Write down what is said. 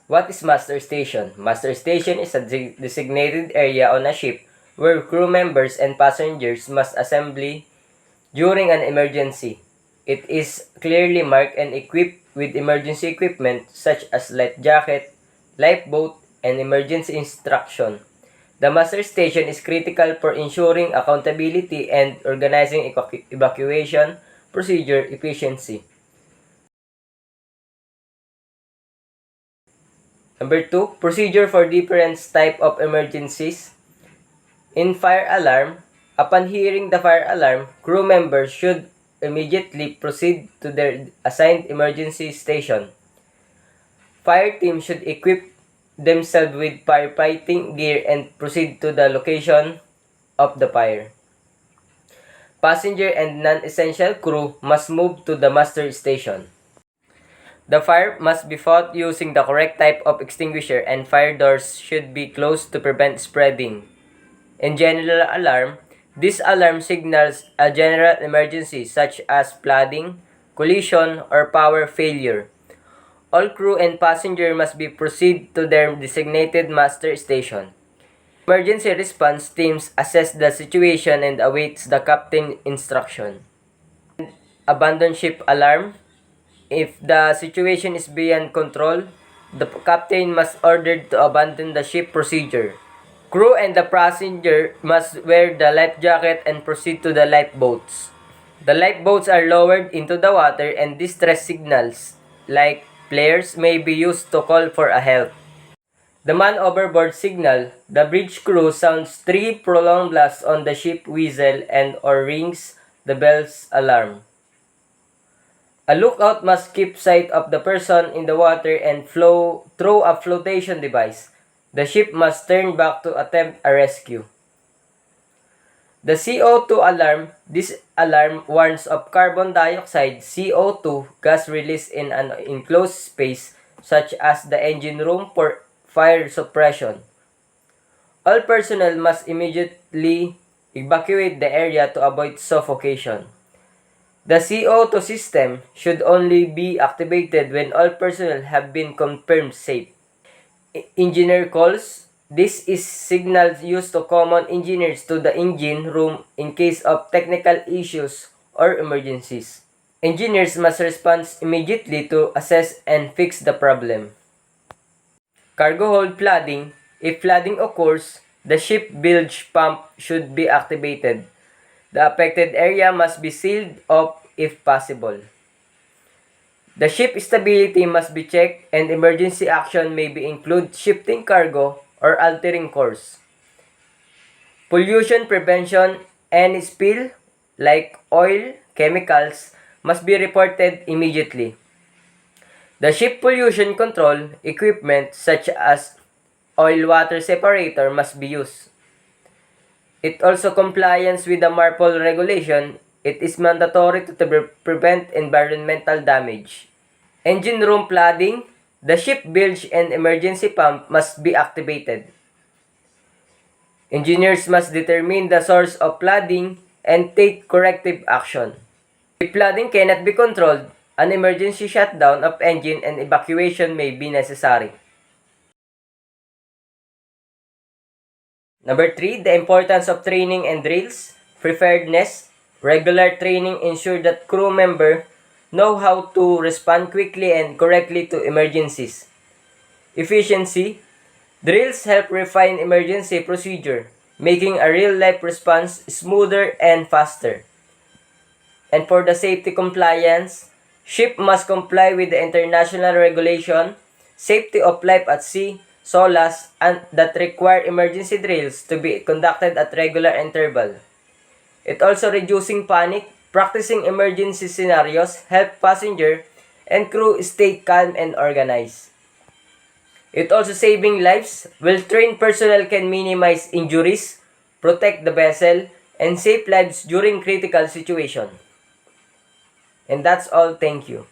What is muster station? Muster station is a designated area on a ship where crew members and passengers must assemble during an emergency. It is clearly marked and equipped with emergency equipment such as life jacket, lifeboat, and emergency instruction. The muster station is critical for ensuring accountability and organizing evacuation procedure efficiency. Number 2, procedure for different type of emergencies. In fire alarm, upon hearing the fire alarm, crew members should immediately proceed to their assigned emergency station. Fire team should equip themselves with firefighting gear and proceed to the location of the fire. Passenger and non-essential crew must move to the muster station. The fire must be fought using the correct type of extinguisher and fire doors should be closed to prevent spreading. In general alarm, this alarm signals a general emergency such as flooding, collision, or power failure. All crew and passenger must be proceed to their designated muster station. Emergency response teams assess the situation and awaits the captain instruction. Abandon ship alarm. If the situation is beyond control, the captain must order to abandon the ship procedure. Crew and the passenger must wear the life jacket and proceed to the lifeboats. The lifeboats are lowered into the water and distress signals, like flares, may be used to call for a help. The man overboard signal. The bridge crew sounds 3 prolonged blasts on the ship whistle and or rings the bell's alarm. A lookout must keep sight of the person in the water and throw a flotation device. The ship must turn back to attempt a rescue. The CO2 alarm. This alarm warns of carbon dioxide CO2 gas released in an enclosed space such as the engine room for fire suppression. All personnel must immediately evacuate the area to avoid suffocation. The CO2 system should only be activated when all personnel have been confirmed safe. Engineer calls. This is signals used to common engineers to the engine room in case of technical issues or emergencies. Engineers must respond immediately to assess and fix the problem. Cargo hold flooding. If flooding occurs, the ship bilge pump should be activated. The affected area must be sealed off if possible. The ship stability must be checked and emergency action may be include shifting cargo or altering course. Pollution prevention. Any spill like oil, chemicals must be reported immediately. The ship pollution control equipment such as oil-water separator must be used. It also compliance with the MARPOL regulation. It is mandatory to prevent environmental damage. Engine room flooding. The ship bilge and emergency pump must be activated. Engineers must determine the source of flooding and take corrective action. If flooding cannot be controlled, an emergency shutdown of engine and evacuation may be necessary. Number 3, the importance of training and drills. Preparedness. Regular training ensure that crew members know how to respond quickly and correctly to emergencies. Efficiency. Drills help refine emergency procedure, making a real-life response smoother and faster. And for the safety compliance, ship must comply with the international regulation, safety of life at sea, SOLAS, and that require emergency drills to be conducted at regular interval. It also reducing panic. Practicing emergency scenarios help passenger and crew stay calm and organized. It also saving lives. Well-trained personnel can minimize injuries, protect the vessel, and save lives during critical situation. And that's all. Thank you.